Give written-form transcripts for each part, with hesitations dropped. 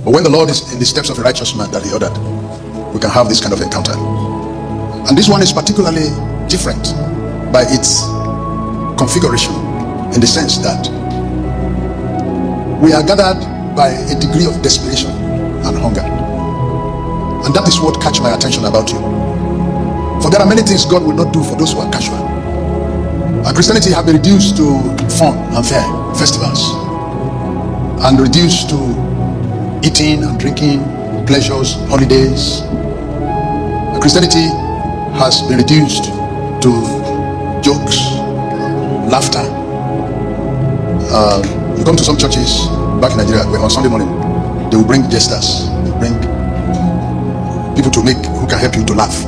But when the Lord is in the steps of a righteous man that he ordered, we can have this kind of encounter. And this one is particularly different by its configuration, in the sense that we are gathered by a degree of desperation and hunger. And that is what catch my attention about you. For there are many things God will not do for those who are casual. And Christianity has been reduced to fun and fair, festivals, and reduced to eating and drinking, pleasures, holidays. And Christianity has been reduced to jokes, laughter. You come to some churches back in Nigeria where on Sunday morning they will bring jesters, bring people to make who can help you to laugh.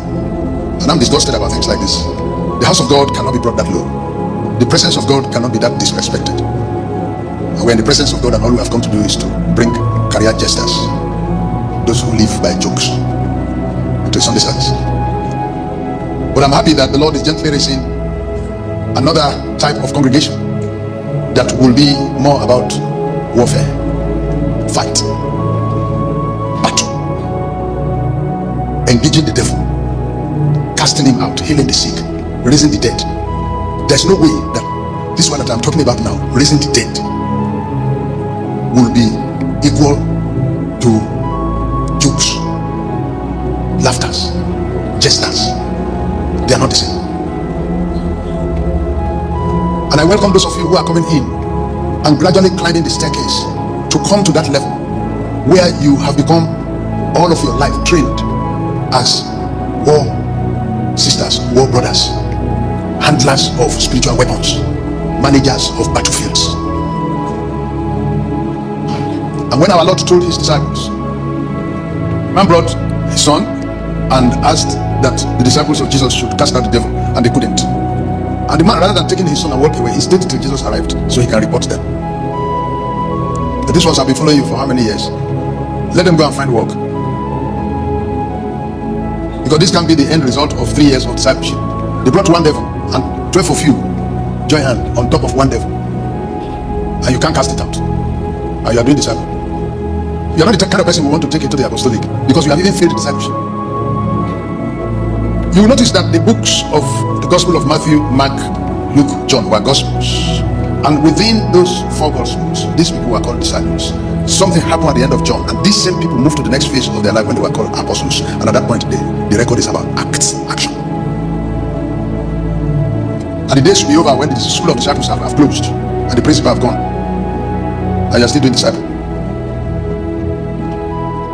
And I'm disgusted about things like this. The house of God cannot be brought that low. The presence of God cannot be that disrespected. And we're in the presence of God, and all we have come to do is to bring career jesters, those who live by jokes, into a Sunday service. But I'm happy that the Lord is gently raising another type of congregation that will be more about warfare, fight, battle, engaging the devil, casting him out, healing the sick, raising the dead. There's no way that this one that I'm talking about now, raising the dead, will be equal to jokes, laughters, jesters. They are not the same. And I welcome those of you who are coming in and gradually climbing the staircase to come to that level where you have become all of your life trained as war sisters, war brothers, handlers of spiritual weapons, managers of battlefields. And when our Lord told his disciples, man brought his son and asked that the disciples of Jesus should cast out the devil, and they couldn't. And the man, rather than taking his son and walk away, he stayed till Jesus arrived so he can report them. But these ones have been following you for how many years? Let them go and find work. Because this can be the end result of 3 years of discipleship. They brought one devil, and 12 of you join hand on top of one devil, and you can't cast it out. And you are doing disciple. You are not the kind of person who want to take it to the apostolic, because you have even failed the discipleship. You will notice that the books of the Gospel of Matthew, Mark, Luke, John were Gospels. And within those 4 Gospels, these people were called disciples. Something happened at the end of John, and these same people moved to the next phase of their life when they were called apostles. And at that point, the record is about action. And the day should be over when the school of disciples have closed, and the principal have gone, and you're still doing disciple.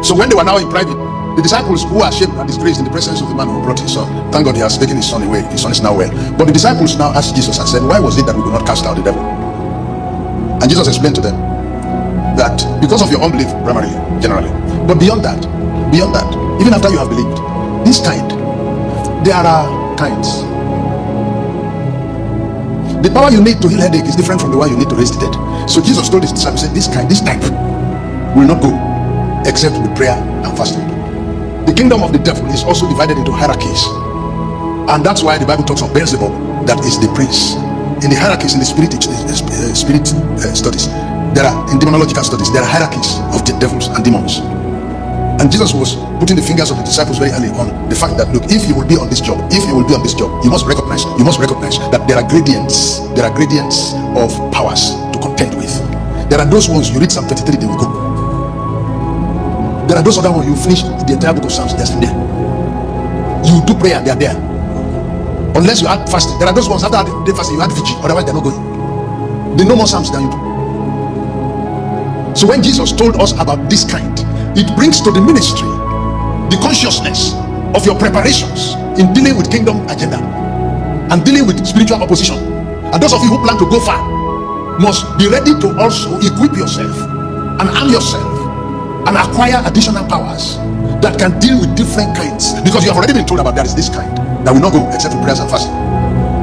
So when they were now in private, the disciples who are ashamed and disgraced in the presence of the man who brought his son, thank God he has taken his son away. His son is now well. But the disciples now asked Jesus and said, why was it that we could not cast out the devil? And Jesus explained to them that because of your unbelief, primarily, generally, but beyond that, even after you have believed, there are kinds. The power you need to heal headache is different from the one you need to raise the dead. So Jesus told his disciples, this type will not go except with prayer and fasting. The kingdom of the devil is also divided into hierarchies, and that's why the Bible talks of Beelzebub, that is the prince. In the hierarchies, in the spirit studies, there are, in demonological studies, there are hierarchies of the devils and demons. And Jesus was putting the fingers of the disciples very early on the fact that, look, if you will be on this job, you must recognize that there are gradients of powers to contend with. There are those ones, you read Psalm 33, they will go. There are those other ones, you finish the entire book of Psalms, they're still there. You do prayer, they are there. Unless you add fasting. There are those ones, after the fasting, you add vigil, otherwise they're not going. They know more Psalms than you do. So when Jesus told us about this kind, it brings to the ministry the consciousness of your preparations in dealing with kingdom agenda and dealing with spiritual opposition. And those of you who plan to go far must be ready to also equip yourself and arm yourself and acquire additional powers that can deal with different kinds, because you have already been told about there is this kind that will not go except with prayers and fasting.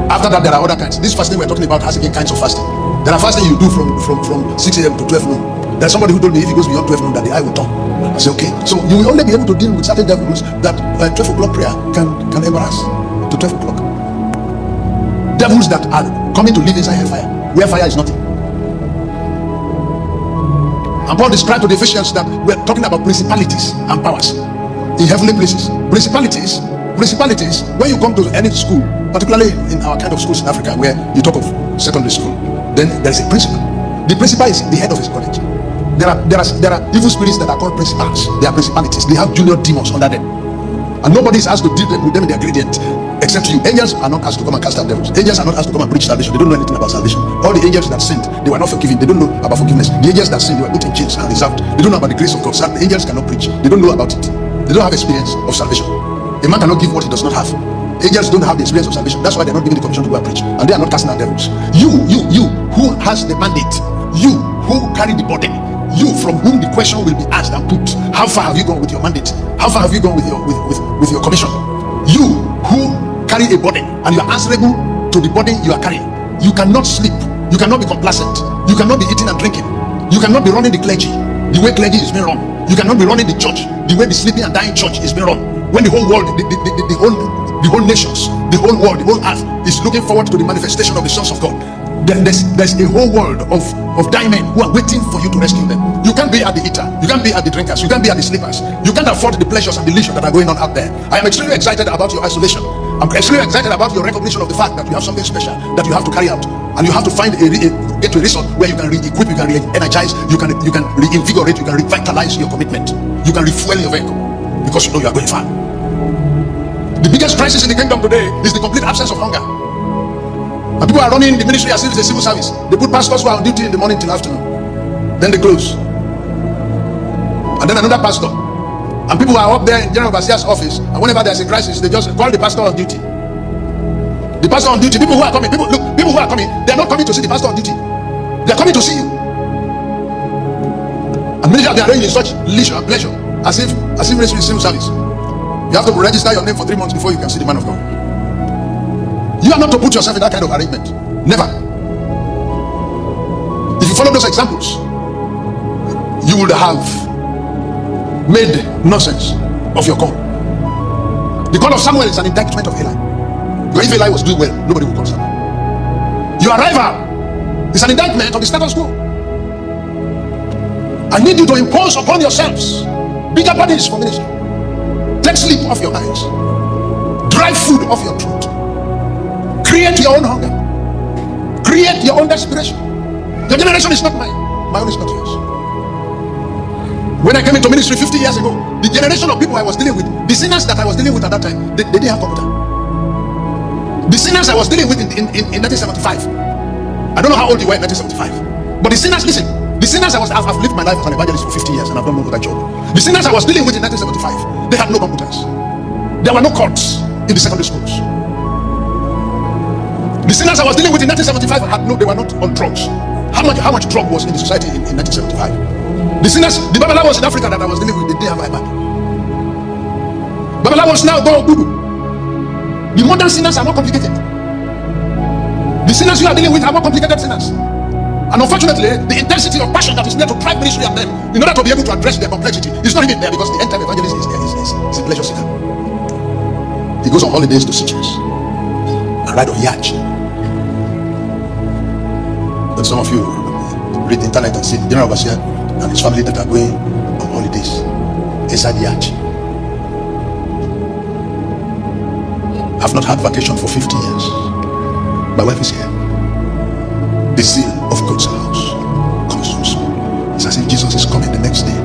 After that, there are other kinds. This fasting we're talking about has again kinds of fasting. There are fasting you do from 6 a.m. to 12 noon. There's somebody who told me if he goes beyond 12 noon that the eye will turn. I say, okay. So you will only be able to deal with certain devils that 12 o'clock prayer can embarrass to 12 o'clock. Devils that are coming to live inside hellfire, where fire is nothing. And Paul described to the Ephesians that we're talking about principalities and powers in heavenly places. Principalities, when you come to any school, particularly in our kind of schools in Africa, where you talk of secondary school, then there's a principal. The principal is the head of his college. There are evil spirits that are called principals. They are principalities. They have junior demons under them, and nobody is asked to deal with them in their gradient except you. Angels are not asked to come and cast out devils. Angels are not asked to come and preach salvation. They don't know anything about salvation. All the angels that sinned, they were not forgiven. They don't know about forgiveness. The angels that sinned, they were put in chains and reserved. They don't know about the grace of God. The angels cannot preach. They don't know about it. They don't have experience of salvation. A man cannot give what he does not have. Angels don't have the experience of salvation. That's why they're not given the commission to go and preach, and they are not casting out devils. You who has the mandate, you who carry the burden, you from whom the question will be asked and put, how far have you gone with your mandate? How far have you gone with your commission? You who carry a burden and you are answerable to the burden you are carrying. You cannot sleep. You cannot be complacent. You cannot be eating and drinking. You cannot be running the clergy the way clergy is being run. You cannot be running the church the way the sleeping and dying church is being run. When the whole world, the whole nations, the whole world, the whole earth is looking forward to the manifestation of the sons of God, then there's a whole world of dying men who are waiting for you to rescue them. You can't be at the eater, you can't be at the drinkers, you can't be at the sleepers, you can't afford the pleasures and the leisure that are going on out there. I am extremely excited about your isolation. I'm extremely excited about your recognition of the fact that you have something special that you have to carry out, and you have to find get to a resort where you can re-equip, you can re-energize, you can reinvigorate, you can revitalize your commitment, you can refuel your vehicle, because you know you are going far. The biggest crisis in the kingdom today is the complete absence of hunger. And people are running the ministry as if it's a civil service. They put pastors who are on duty in the morning till afternoon, then they close, and then another pastor, and people are up there in General Overseer's office, and whenever there's a crisis, they just call the pastor on duty. The pastor on duty. People who are coming, people who are coming, they're not coming to see the pastor on duty. They're coming to see you. And many of them are arranged in such leisure and pleasure, as if it's a civil service. You have to register your name for 3 months before you can see the man of God. You are not to put yourself in that kind of arrangement. Never. If you follow those examples, you would have made nonsense of your call. The call of Samuel is an indictment of Eli. Because if Eli was doing well, nobody would call Samuel. Your arrival is an indictment of the status quo. I need you to impose upon yourselves bigger burdens for ministry. Take sleep off your eyes. Drive food off your throat. Create your own hunger. Create your own desperation. Your generation is not mine. My own is not yours. When I came into ministry 50 years ago, the generation of people I was dealing with, the sinners that I was dealing with at that time, they didn't have computer. The sinners I was dealing with in 1975. I don't know how old you were in 1975. But the sinners, listen, the sinners I've lived my life as an evangelist for 50 years and I've done no other job. The sinners I was dealing with in 1975, they had no computers. There were no courts in the secondary schools. The sinners I was dealing with in 1975 they were not on drugs. How much drug was in the society in 1975? The sinners, the Babalawos in Africa that I was dealing with, they didn't have iPad. Babalawos now go Google. The modern sinners are more complicated. The sinners you are dealing with are more complicated sinners. And unfortunately, the intensity of passion that is there to drive ministry at them in order to be able to address their complexity is not even there, because the end-time evangelist is a pleasure seeker. He goes on holidays to Seychelles and ride on yacht. But some of you read the internet and see General Overseer and his family that are going on holidays inside the yacht. I've not had vacation for 50 years. My wife is here. The seal of God's house consumes me. It's as if Jesus is coming the next day.